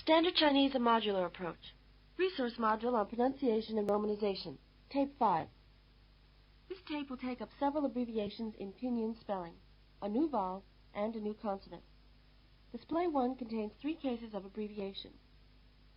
Standard Chinese, a modular approach. Resource module on pronunciation and romanization. Tape 5. This tape will take up several abbreviations in pinyin spelling, a new vowel, and a new consonant. Display 1 contains 3 cases of abbreviation.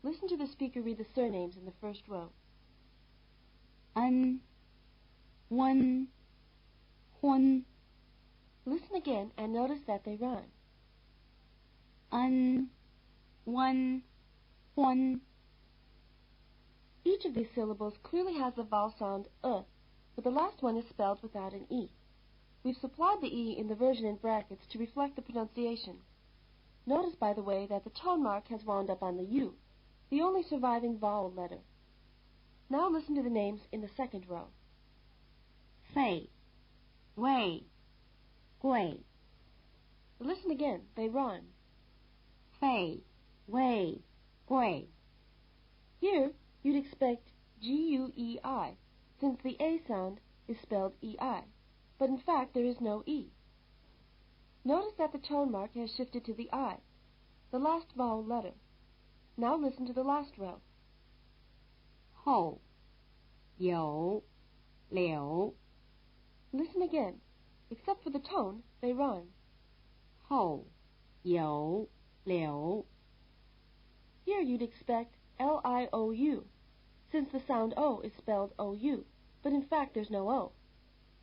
Listen to the speaker read the surnames in the first row. Wen, Hun. Listen again and notice that they rhyme. Wen, Hun. Each of these syllables clearly has the vowel sound but the last one is spelled without an E. We've supplied the E in the version in brackets to reflect the pronunciation. Notice, by the way, that the tone mark has wound up on the U, the only surviving vowel letter. Now listen to the names in the second row. Fei, Wei, Gui. Listen again, they rhyme. Fei, Wei, Gui. Here, you'd expect G-U-E-I, since the A sound is spelled E-I, but in fact there is no E. Notice that the tone mark has shifted to the I, the last vowel letter. Now listen to the last row. Hou, You, Liu. Listen again. Except for the tone, they rhyme. Hou, You, Liu. Here you'd expect L-I-O-U, since the sound O is spelled O-U, but in fact there's no O.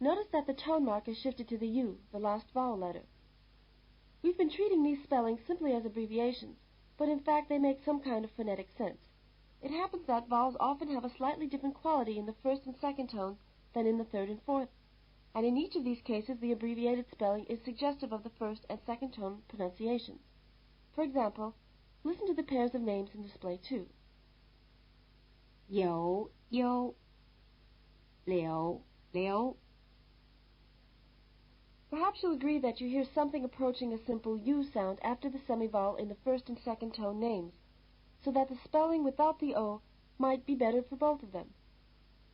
Notice that the tone mark is shifted to the U, the last vowel letter. We've been treating these spellings simply as abbreviations, but in fact they make some kind of phonetic sense. It happens that vowels often have a slightly different quality in the first and second tones than in the third and fourth, and in each of these cases the abbreviated spelling is suggestive of the first and second tone pronunciations. For example, listen to the pairs of names in display 2. You, You, Liu, Liu. Perhaps you'll agree that you hear something approaching a simple U sound after the semivowel in the first and second tone names, so that the spelling without the O might be better for both of them.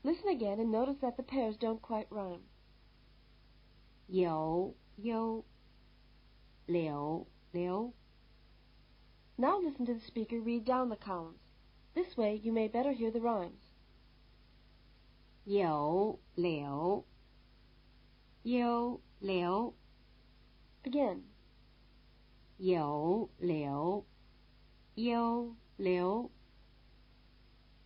Listen again and notice that the pairs don't quite rhyme. You, You, Liu, Liu. Now listen to the speaker read down the columns. This way you may better hear the rhymes. You, Liu, You, Liu. Again. You, Liu, You, Liu.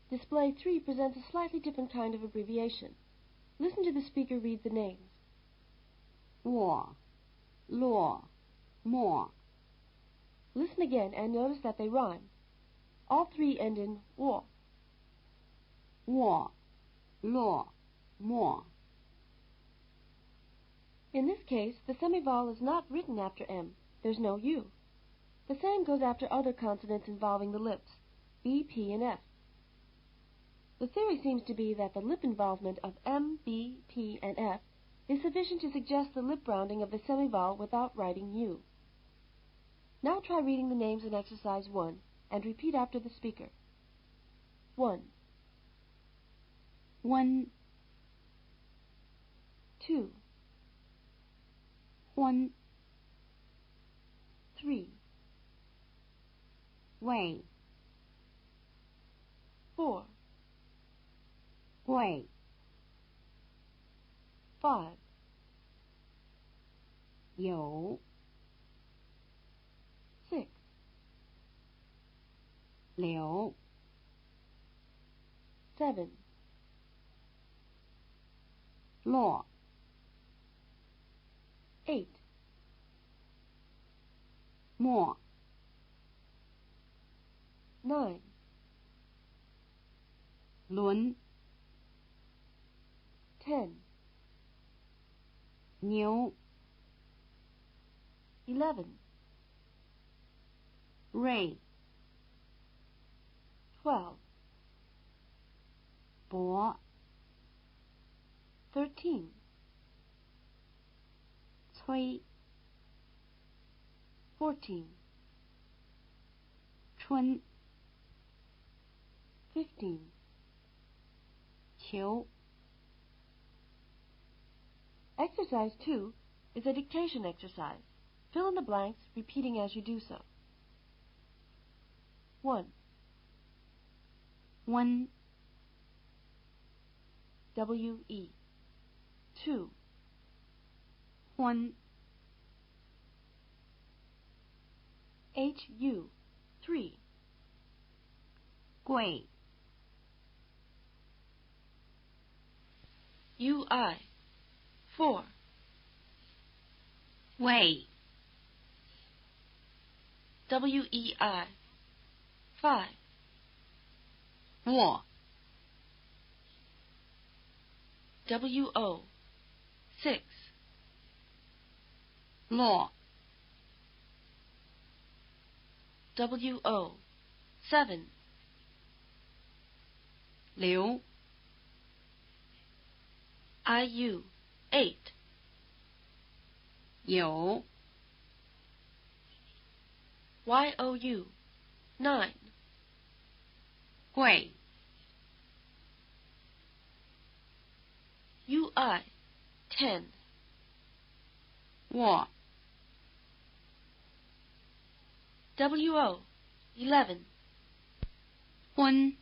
Display 3 presents a slightly different kind of abbreviation. Listen to the speaker read the names. Wo, Luo, Mo. Listen again and notice that they rhyme. All 3 end in wo. Wo, Luo, Mo. In this case, the semivowel is not written after M. There's no U. The same goes after other consonants involving the lips, B, P, and F. The theory seems to be that the lip involvement of M, B, P, and F is sufficient to suggest the lip rounding of the semivowel without writing U. Now try reading the names in exercise 1 and repeat after the speaker. 1. Wen, 2. Hun, 3. Wei, 4. Gui. 5. You, 6. Liu. 7. Luo. 8. Mo. 9. Lun. 10. Niu. 11. Rui. 12. Bo. 13. Cui. 14. Chun. 15. Qiu. Exercise 2 is a dictation exercise. Fill in the blanks, repeating as you do so. 1. 温 W-E. 2. 欢 H-U. 3. 贵 U-I. 4. 位 W-E-I. 5. 卧 W-O. 6. 落 W-O. 7. 流 I-U. 8. 有 Y-O-U. 9. 贵 U-I. 10. 卧 W-O. 11. 昏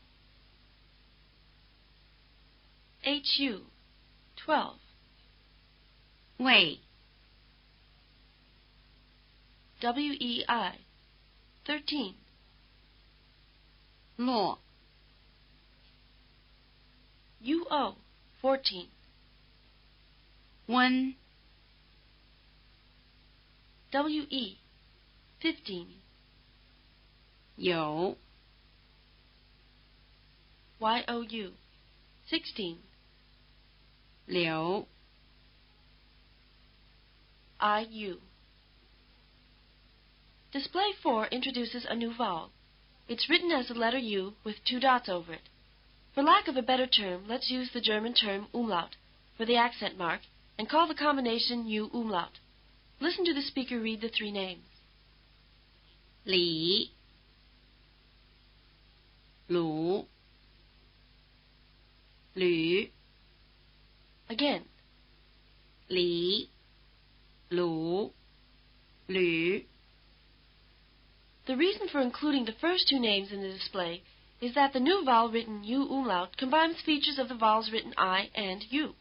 H-U. 12. 位 W-E-I. 13. 落 U-O. 14. 温 W-E. 15. 有 Y-O-U. 16. 流 I-U. Display 4 introduces a new vowel. It's written as the letter U with 2 dots over it. For lack of a better term, let's use the German term umlaut for the accent mark and call the combination U umlaut. Listen to the speaker read the 3 names. 李鲁吕 Again. 李鲁吕 The reason for including the first 2 names in the display is that the new vowel written U umlaut combines features of the vowels written I and U.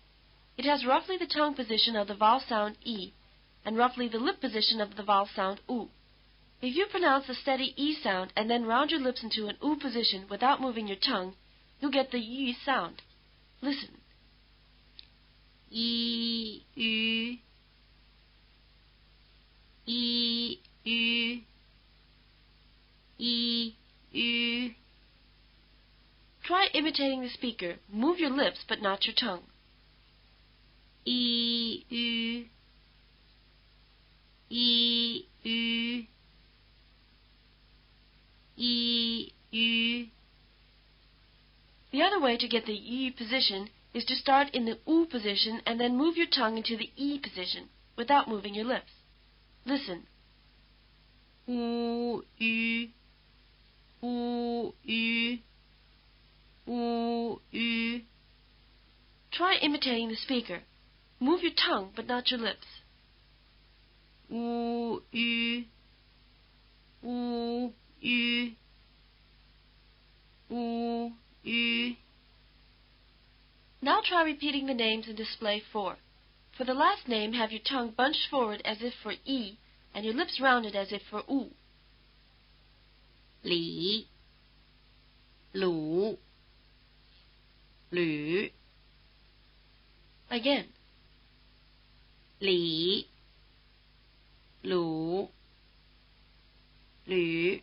It has roughly the tongue position of the vowel sound E and roughly the lip position of the vowel sound U. If you pronounce the steady E sound and then round your lips into an U position without moving your tongue, you'll get the Y sound. Listen. 一鱼一鱼一鱼 Try imitating the speaker. Move your lips but not your tongue. 一鱼一鱼一鱼 The other way to get the Y position is to start in the U position and then move your tongue into the E position without moving your lips. Listen. 乌鱼乌鱼乌鱼 Try imitating the speaker. Move your tongue but not your lips. 乌鱼乌鱼乌鱼 Now try repeating the names in display 4. For the last name, have your tongue bunched forward as if for E and your lips rounded as if for U. 李鲁吕 Again. 李鲁吕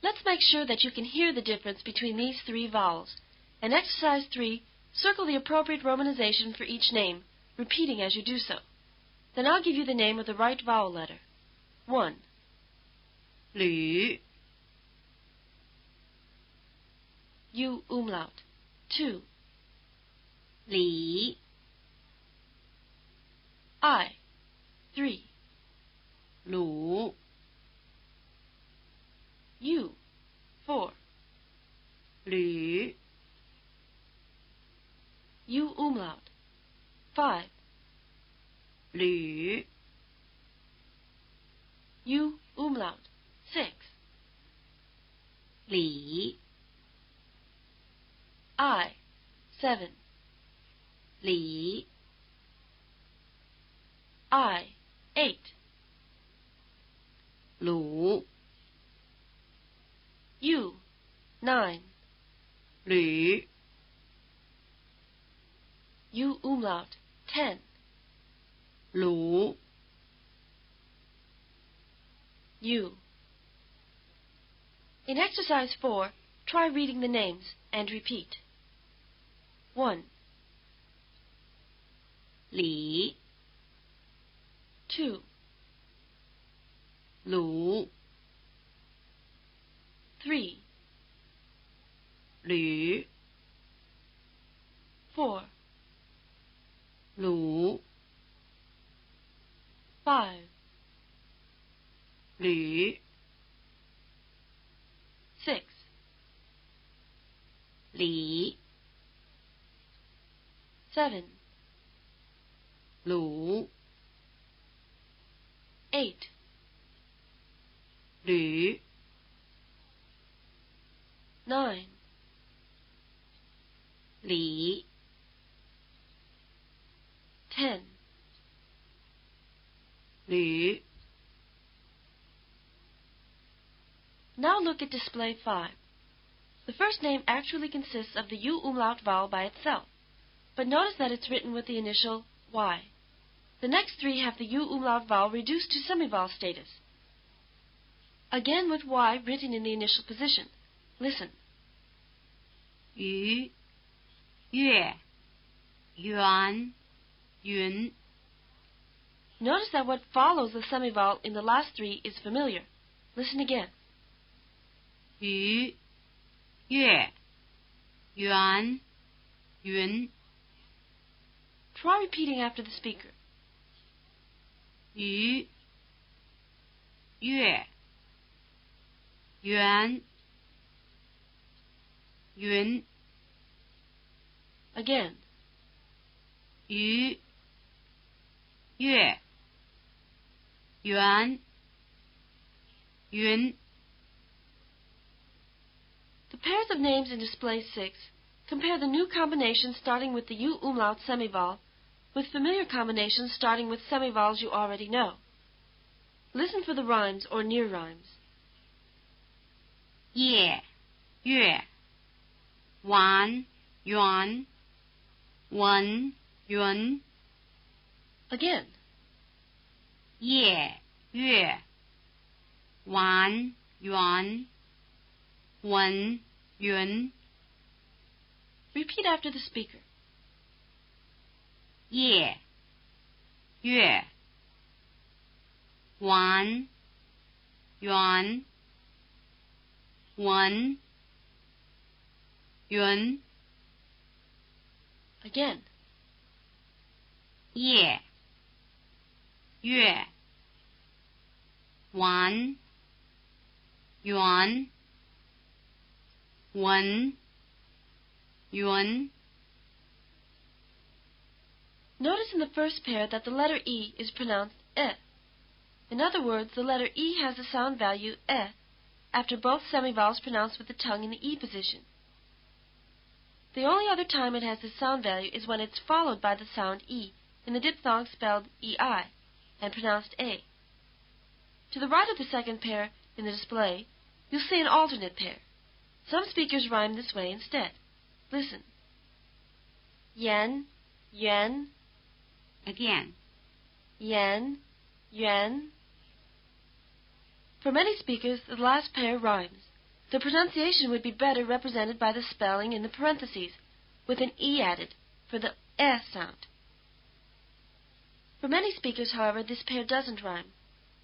Let's make sure that you can hear the difference between these 3 vowels. In exercise 3, circle the appropriate romanization for each name, repeating as you do so. Then I'll give you the name of the right vowel letter. 1. 吕 U umlaut. 2. 李 I. 3. 鲁 U. 4. 吕 U umlaut. 5. 吕 U umlaut. 6. หลี I. 7. หลี I. 8. หลู U. 9. หรือ U umlaut. 10. หลู U. In exercise 4, try reading the names and repeat. 1, หลี 2, หลู 3, หรือ 4, หลู 5, หรือ 6, หลี 7, หลู 8, หรือ 9, หลี 10, หรือ Now look at display 5. The first name actually consists of the U umlaut vowel by itself, but notice that it's written with the initial Y. The next three have the U umlaut vowel reduced to semivowel status. Again with Y written in the initial position. Listen. 鱼 月 yuan 云 Notice that what follows the semivowel in the last three is familiar. Listen again. 鱼月 yuan 云 Try repeating after the speaker. 鱼月 yuan 云 Again. 鱼月 yuan 云 The pairs of names in display 6 compare the new combinations starting with the U umlaut semivowel with familiar combinations starting with semivowels you already know. Listen for the rhymes or near rhymes. 夜月 wan 圆 wen 云 Again. 夜月 wan 圆 wen 云 Repeat after the speaker. 夜月 wan 圆 wen 云 Again. 夜月 wan 圆 wen 云 Notice in the first pair that the letter E is pronounced E. In other words, the letter E has the sound value E after both semivowels pronounced with the tongue in the E position. The only other time it has this sound value is when it's followed by the sound E in the diphthong spelled EI and pronounced A. To the right of the second pair in the display, you'll see an alternate pair. Some speakers rhyme this way instead. Listen. Yen, yuan, again yen, yuan. For many speakers, the last pair rhymes. The pronunciation would be better represented by the spelling in the parentheses, with an E added, for the E sound. For many speakers, however, this pair doesn't rhyme.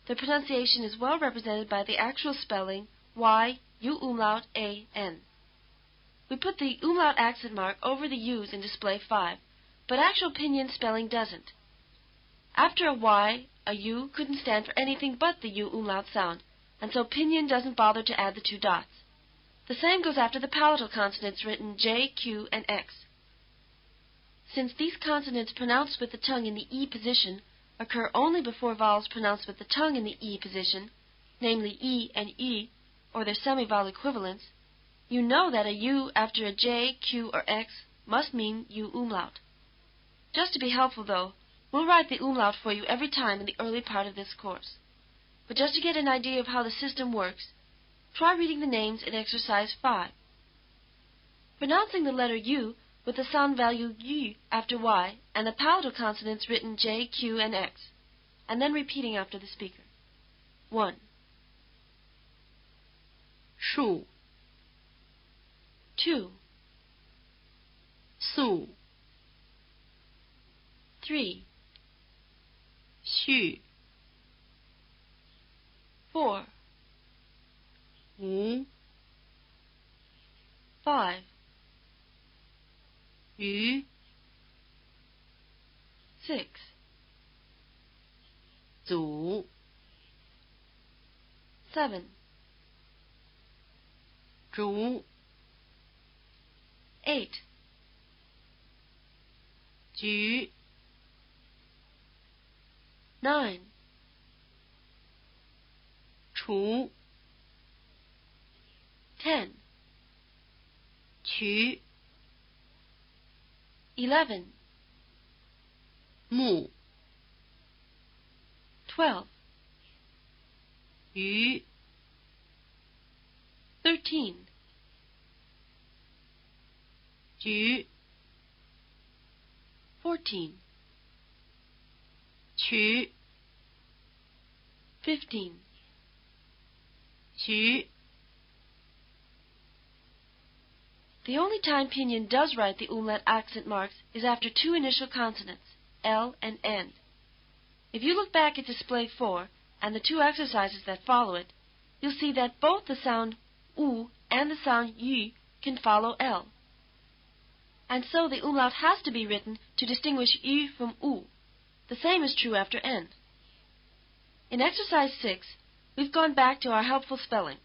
The pronunciation is well represented by the actual spelling Y, U umlaut, A, N. We put the umlaut accent mark over the U's in display 5, but actual pinyin spelling doesn't. After a Y, a U couldn't stand for anything but the U umlaut sound, and so pinyin doesn't bother to add the two dots. The same goes after the palatal consonants written J, Q, and X. Since these consonants pronounce with the tongue in the E position occur only before vowels pronounced with the tongue in the E position, namely E and E, or their semi-vowel equivalents, you know that a U after a J, Q, or X must mean U umlaut. Just to be helpful, though, we'll write the umlaut for you every time in the early part of this course. But just to get an idea of how the system works, try reading the names in exercise 5. Pronouncing the letter U with the sound value U after Y and the palatal consonants written J, Q, and X, and then repeating after the speaker. 1, 树 2, 素 3, 序 4, 无 5, 鱼 6, 组 7, 竹 8, 菊 9, 雏 10, 渠 11, 木 12, 鱼 13, 菊 14, 渠 15, 徐 The only time Pinyin does write the umlaut accent marks is after two initial consonants, L and N. If you look back at Display 4 and the two exercises that follow it, you'll see that both the sound U and the sound Y can follow L. And so the umlaut has to be written to distinguish Y from U. The same is true after N. In Exercise 6, we've gone back to our helpful spelling.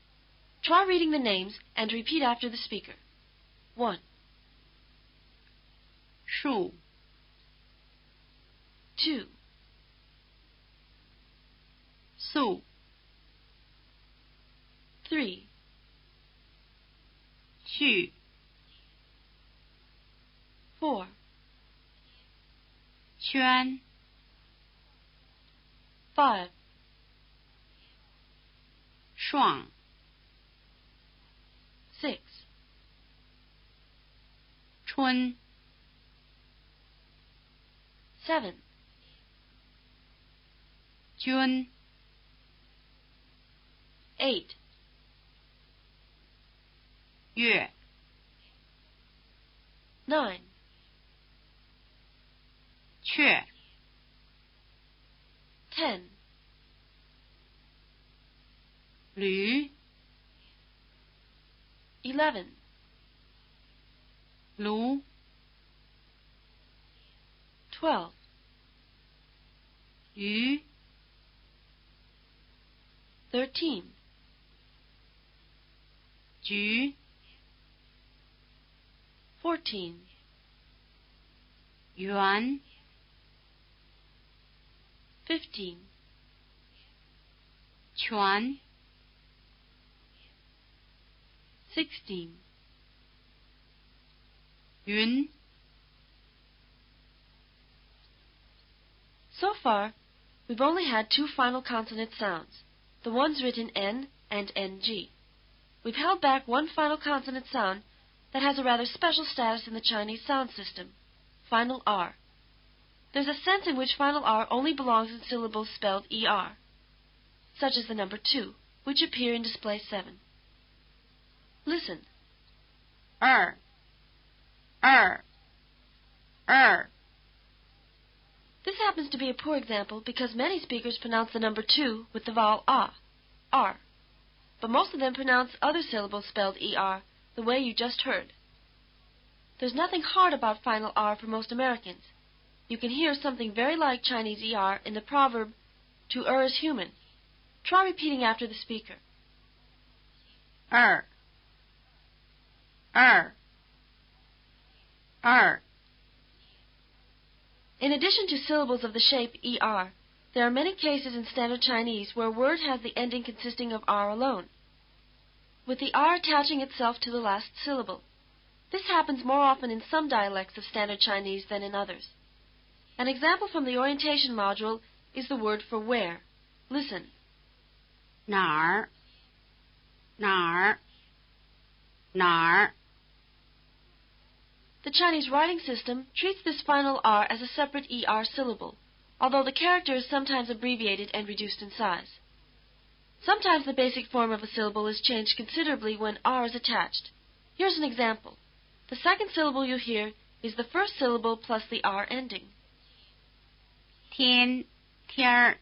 Try reading the names and repeat after the speaker. 1, 树 2, 素 3, 序 4, 圈 5, 爽 6, 春 7, 君 8, 月 9, 雀 10, 驴 11, 炉 12, 鱼 13, 菊 14, 圆 15, 泉 16, 云 So far, we've only had two final consonant sounds, the ones written N and NG. We've held back one final consonant sound that has a rather special status in the Chinese sound system, final R. There's a sense in which final R only belongs in syllables spelled ER, such as the number 2, which appear in Display 7. Listen. 二 二 This happens to be a poor example because many speakers pronounce the number 2 with the vowel A, R. But most of them pronounce other syllables spelled ER, the way you just heard. There's nothing hard about final R for most Americans. You can hear something very like Chinese ER in the proverb, to err is human. Try repeating after the speaker. 二 In addition to syllables of the shape ER, There are many cases in Standard Chinese where a word has the ending consisting of R alone, with the R attaching itself to the last syllable. This happens more often in some dialects of Standard Chinese than in others. An example from the orientation module is the word for where. Listen. 哪儿哪儿哪儿 The Chinese writing system treats this final R as a separate ER syllable, although the character is sometimes abbreviated and reduced in size. Sometimes the basic form of a syllable is changed considerably when R is attached. Here's an example. The second syllable you hear is the first syllable plus the R ending. 天天儿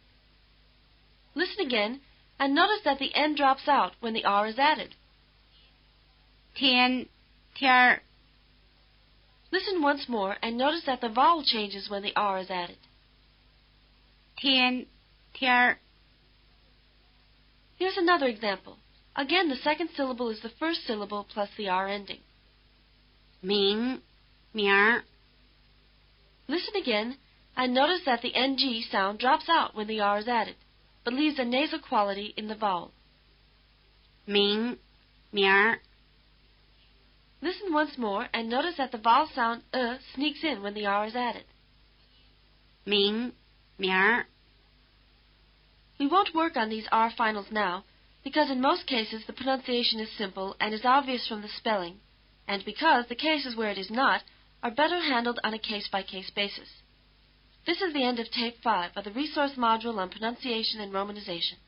Listen again and notice that the N drops out when the R is added. 天天儿 Listen once more and notice that the vowel changes when the R is added. 天天儿 Here's another example. Again, the second syllable is the first syllable plus the R ending. 名名儿 Listen again and notice that the NG sound drops out when the R is added, but leaves a nasal quality in the vowel. 名名儿 Listen once more and notice that the vowel sound sneaks in when the R is added. 名名儿 We won't work on these R finals now, because in most cases the pronunciation is simple and is obvious from the spelling, and because the cases where it is not are better handled on a case-by-case basis. This is the end of Tape 5 of the Resource Module on Pronunciation and Romanization.